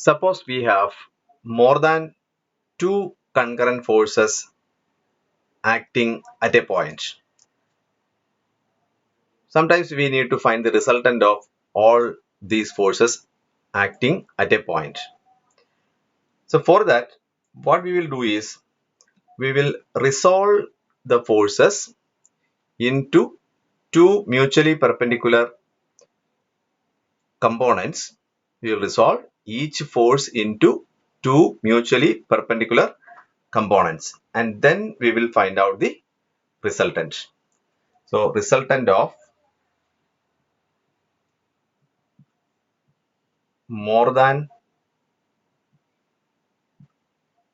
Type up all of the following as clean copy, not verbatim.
Suppose we have more than two concurrent forces acting at a point. Sometimes we need to find the resultant of all these forces acting at a point. So for that, what we will do is we will resolve the forces into two mutually perpendicular components. We will resolve each force into two mutually perpendicular components, and then we will find out the resultant. So resultant of more than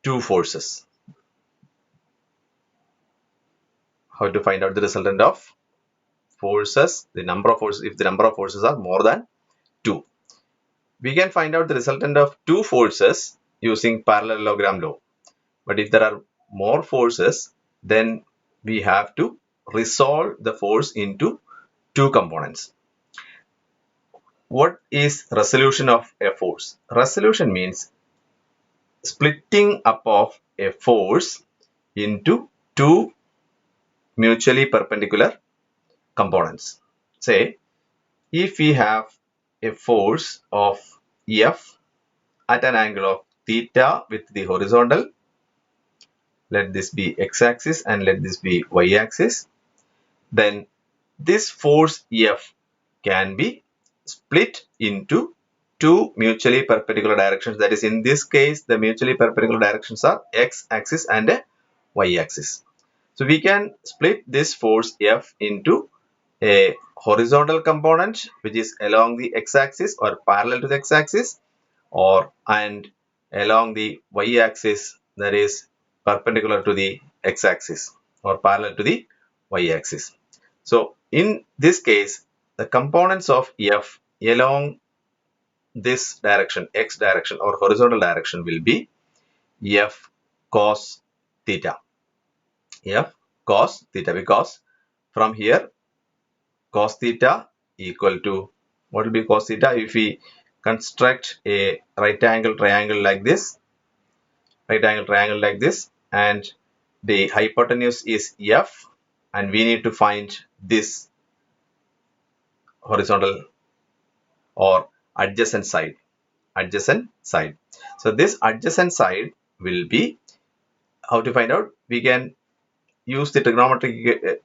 two forces. How to find out the resultant of forces? The number of forces, if the number of forces are more than two. We can find out the resultant of two forces using parallelogram law. But if there are more forces, then we have to resolve the force into two components. What is resolution of a force? Resolution means splitting up of a force into two mutually perpendicular components. Say, if we have a force of F at an angle of theta with the horizontal, let this be x-axis and let this be y-axis, then this force F can be split into two mutually perpendicular directions. That is, in this case, the mutually perpendicular directions are x-axis and y-axis. So we can split this force F into a horizontal component which is along the x-axis or parallel to the x-axis, or and along the y-axis, that is perpendicular to the x-axis or parallel to the y-axis. So in this case, the components of F along this direction, x direction or horizontal direction, will be F cos theta. F cos theta, because from here cos theta equal to, what will be cos theta? If we construct a right angle triangle like this, and the hypotenuse is F, and we need to find this horizontal or adjacent side. So this adjacent side will be, how to find out? We can use the trigonometric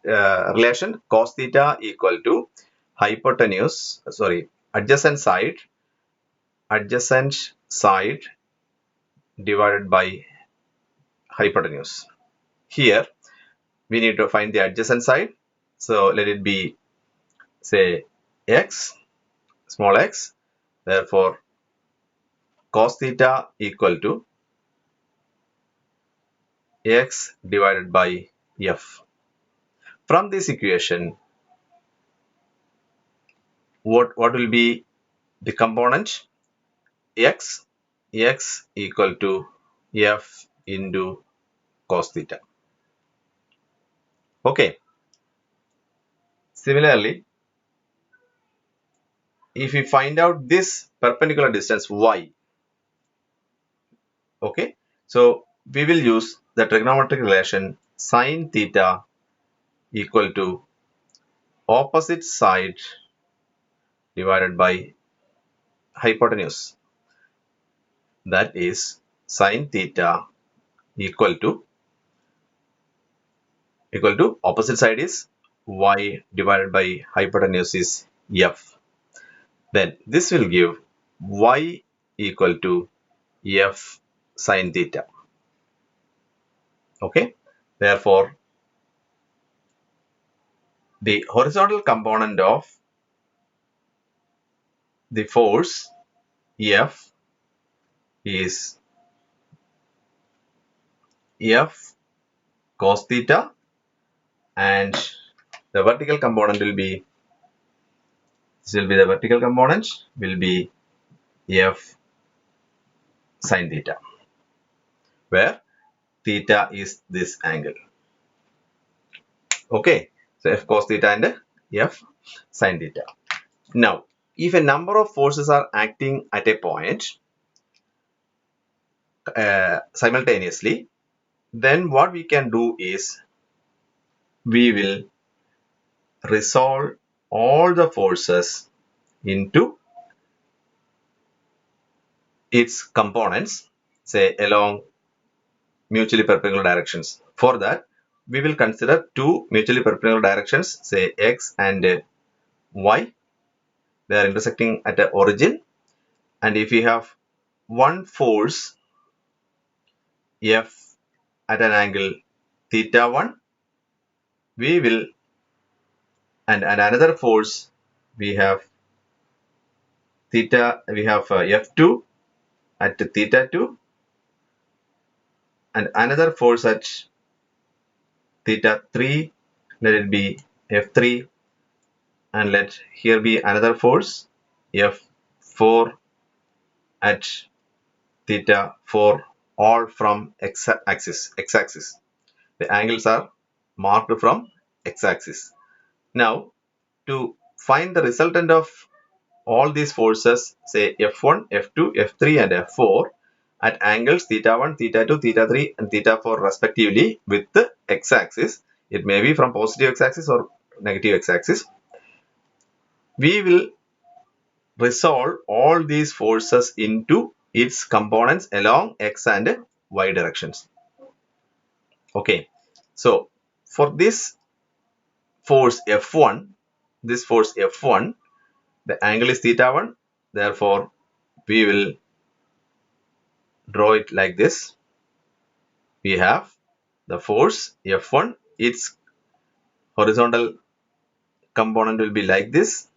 relation cos theta equal to hypotenuse, adjacent side divided by hypotenuse. Here we need to find the adjacent side. So let it be, say, x, small x. Therefore cos theta equal to x divided by f. From this equation, what will be the component? X equal to f into cos theta. Okay. Similarly, if we find out this perpendicular distance y, okay, so we will use the trigonometric relation sin theta equal to opposite side divided by hypotenuse. That is, sin theta equal to opposite side is y divided by hypotenuse is f. Then this will give y equal to f sin theta. Okay. Therefore, the horizontal component of the force F is F cos theta, and the vertical component will be, F sin theta, where theta is this angle. Okay, so F cos theta and F sin theta. Now, if a number of forces are acting at a point, simultaneously, then what we can do is we will resolve all the forces into its components, say along mutually perpendicular directions. For that, we will consider two mutually perpendicular directions, say x and y. They are intersecting at the origin, and if we have one force F at an angle theta 1, we will, and another force we have F2 at theta 2, and another force at theta 3, let it be F3, and let here be another force F4 at theta 4, all from x-axis. The angles are marked from x-axis. Now, to find the resultant of all these forces, say F1, F2, F3 and F4 at angles theta 1, theta 2, theta 3 and theta 4 respectively with the x-axis, it may be from positive x-axis or negative x-axis, we will resolve all these forces into its components along x and y directions. Okay, so for this force F1, the angle is theta 1, therefore we will draw it like this. We have the force F1, its horizontal component will be like this,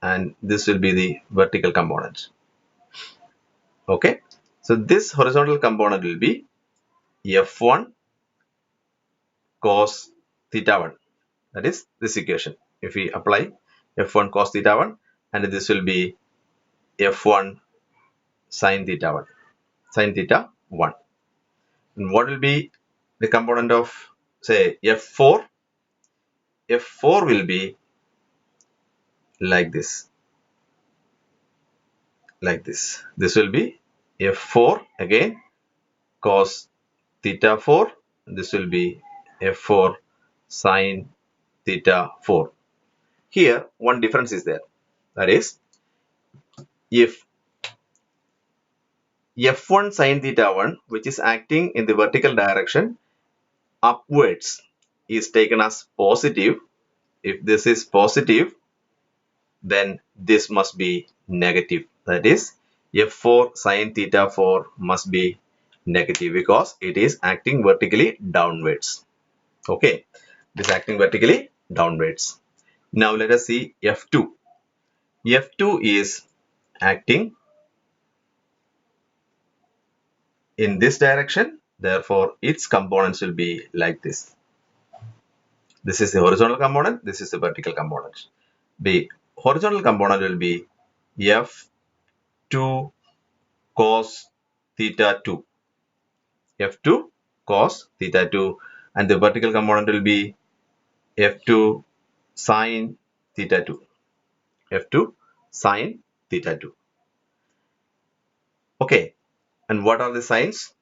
and this will be the vertical component. Okay, so this horizontal component will be F1 cos theta 1. That is this equation. If we apply F1 cos theta 1, and this will be F1 sin theta 1. And what will be the component of, say, F4? F4 will be like this. This will be F4 again cos theta 4. This will be F4 sin theta 4. Here, one difference is there. That is, if F1 sin theta 1, which is acting in the vertical direction upwards, is taken as positive. If this is positive, then this must be negative. That is, F4 sin theta 4 must be negative because it is acting vertically downwards. Okay, it is acting vertically downwards. Now let us see F2. F2 is acting in this direction, therefore its components will be like this. This is the horizontal component, this is the vertical component. The horizontal component will be F2 cos theta 2. F2 cos theta 2, and the vertical component will be F2 sin theta 2. F2 sin theta 2. Okay, and what are the signs?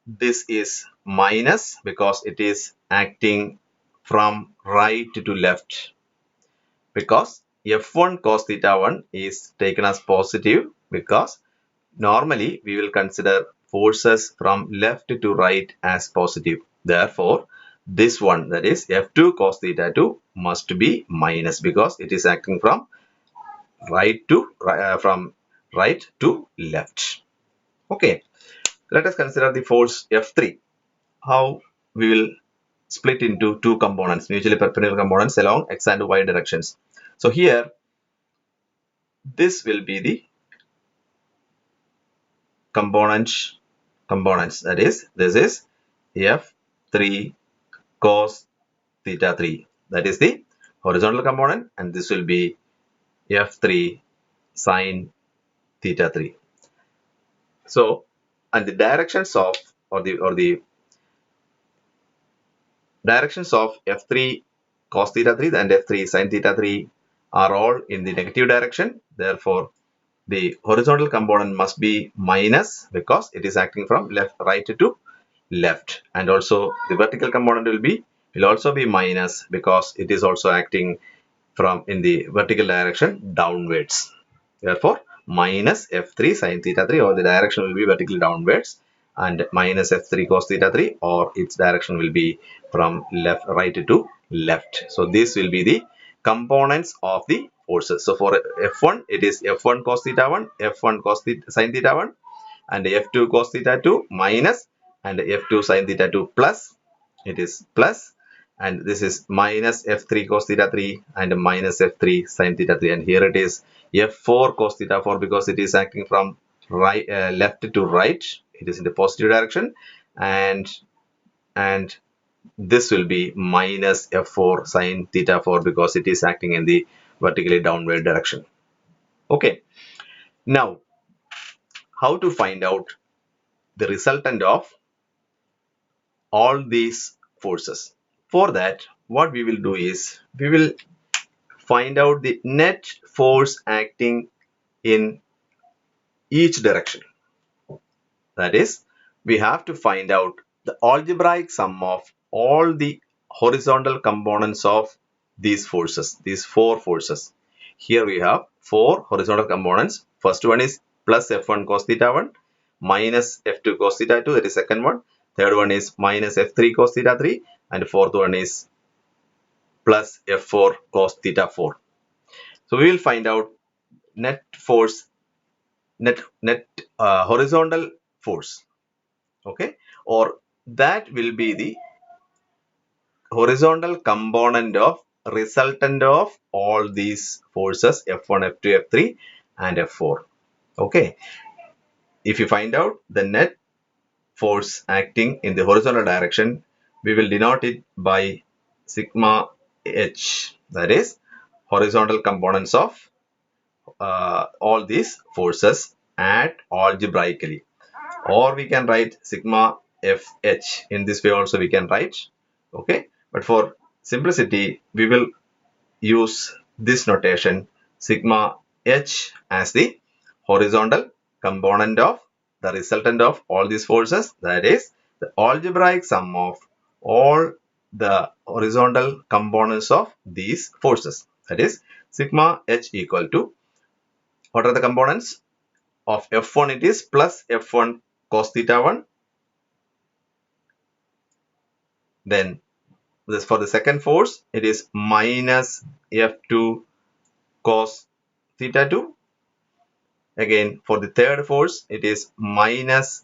This is minus because it is acting from right to left, because F1 cos theta 1 is taken as positive because normally we will consider forces from left to right as positive. Therefore, this one, that is F2 cos theta 2, must be minus because it is acting from right to left. Okay, let us consider the force F3. How we will split into two components, mutually perpendicular components along x and y directions. So here, this will be the components. That is, this is F3 cos theta 3. That is the horizontal component, and this will be F3 sin theta 3. So, and the directions of the directions of F3 cos theta 3 and F3 sin theta 3 are all in the negative direction. Therefore, the horizontal component must be minus because it is acting from right to left, and also the vertical component will also be minus because it is also acting from in the vertical direction downwards. Therefore, minus f3 sin theta 3, or the direction will be vertically downwards, and minus f3 cos theta 3, or its direction will be from right to left. So this will be the components of the forces. So for f1, it is f1 cos theta 1, f1 cos theta, sin theta 1, and f2 cos theta 2 minus, and f2 sin theta 2 plus, it is plus, and this is minus f3 cos theta 3 and minus f3 sin theta 3, and here it is f4 cos theta 4 because it is acting from right left to right, it is in the positive direction, and this will be minus f4 sin theta 4 because it is acting in the vertically downward direction. Okay, now how to find out the resultant of all these forces? For that, what we will do is we will find out the net force acting in each direction. That is, we have to find out the algebraic sum of all the horizontal components of these forces, these four forces. Here we have four horizontal components. First one is plus f1 cos theta 1 minus f2 cos theta 2, that is second one. Third one is minus f3 cos theta 3, and fourth one is plus f4 cos theta 4. So we will find out net force, net horizontal force, okay, or that will be the horizontal component of resultant of all these forces f1, f2, f3 and f4. Okay, if you find out the net force acting in the horizontal direction, we will denote it by sigma h, that is horizontal components of all these forces add algebraically, or we can write sigma fh. In this way also we can write, okay, but for simplicity we will use this notation, sigma h as the horizontal component of the resultant of all these forces, that is the algebraic sum of all the horizontal components of these forces. That is sigma h equal to, what are the components of f1? It is plus f1 cos theta 1. Then this, for the second force, it is minus f2 cos theta 2. Again, for the third force, it is minus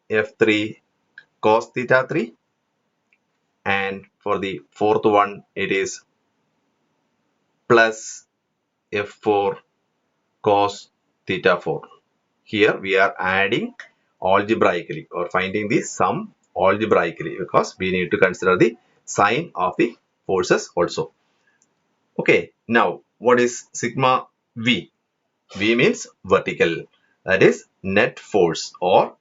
f3 cos theta 3. And for the fourth one, it is plus f4 cos theta 4. Here we are adding algebraically or finding the sum algebraically because we need to consider the sign of the forces also. Okay, now what is sigma v? V means vertical, that is net force, or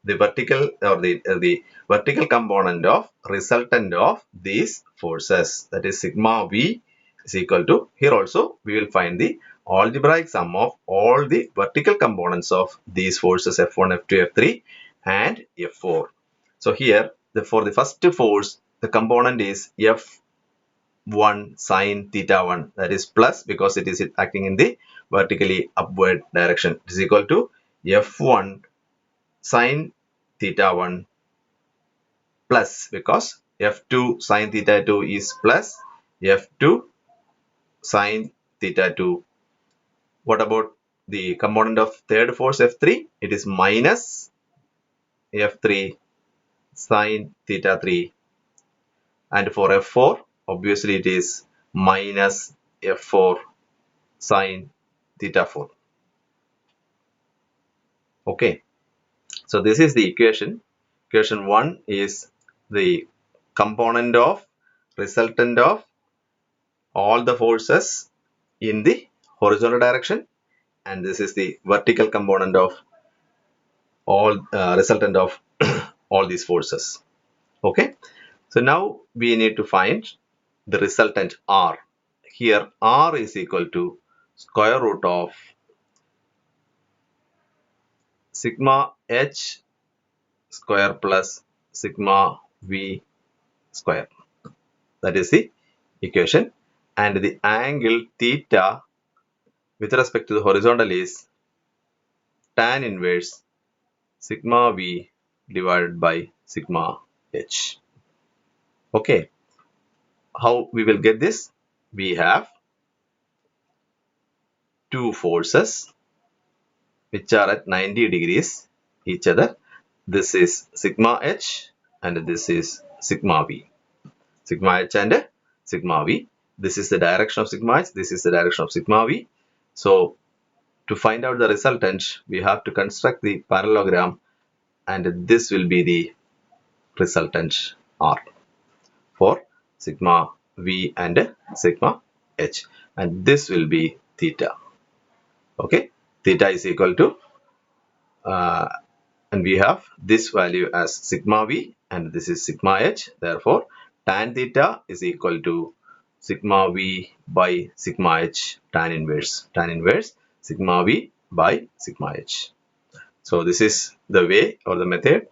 the vertical, or the vertical component of resultant of these forces, that is sigma v is equal to, here also we will find the algebraic sum of all the vertical components of these forces f1, f2, f3 and f4. So here for the first force, the component is f1 sin theta 1, that is plus because it is acting in the vertically upward direction. It is equal to f1 sin theta 1 plus because f2 sin theta 2 is plus f2 sin theta 2. What about the component of third force f3? It is minus f3 sin theta 3, and for f4 obviously it is minus f4 sin theta 4. Okay, so this is the equation. Equation 1 is the component of resultant of all the forces in the horizontal direction, and this is the vertical component of all resultant of all these forces. Okay, so now we need to find the resultant R. Here R is equal to square root of sigma h square plus sigma v square. That is the equation. And the angle theta with respect to the horizontal is tan inverse sigma v divided by sigma h. Okay. How we will get this? We have two forces which are at 90 degrees each other. This is sigma h and this is sigma v. Sigma h and sigma v. This is the direction of sigma h. This is the direction of sigma v. So to find out the resultant, we have to construct the parallelogram, and this will be the resultant R for sigma v and sigma h, and this will be theta. Okay, theta is equal to and we have this value as sigma v and this is sigma h. Therefore, tan theta is equal to sigma v by sigma h tan inverse sigma v by sigma h. So this is the way or the method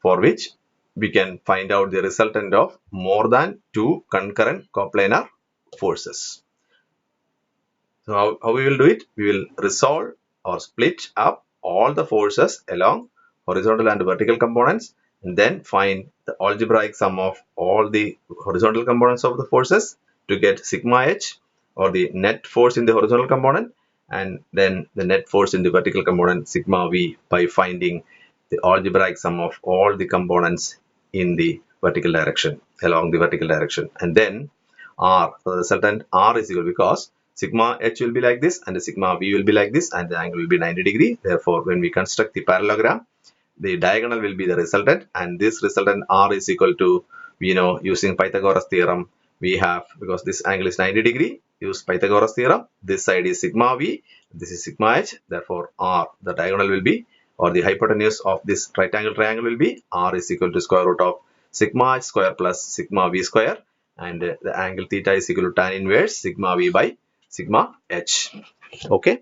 for which we can find out the resultant of more than two concurrent coplanar forces. So how we will do it? We will resolve or split up all the forces along horizontal and vertical components, and then find the algebraic sum of all the horizontal components of the forces to get sigma h, or the net force in the horizontal component, and then the net force in the vertical component sigma v, by finding the algebraic sum of all the components in the vertical direction, along the vertical direction, and then R. So the resultant R is equal, because sigma h will be like this and the sigma v will be like this and the angle will be 90 degree. Therefore, when we construct the parallelogram, the diagonal will be the resultant, and this resultant R is equal to, using Pythagoras theorem, we have, because this angle is 90 degree, use Pythagoras theorem, this side is sigma v, this is sigma h. Therefore, R, the diagonal will be, or the hypotenuse of this right angle triangle will be, R is equal to square root of sigma h square plus sigma v square, and the angle theta is equal to tan inverse sigma v by sigma h. Okay,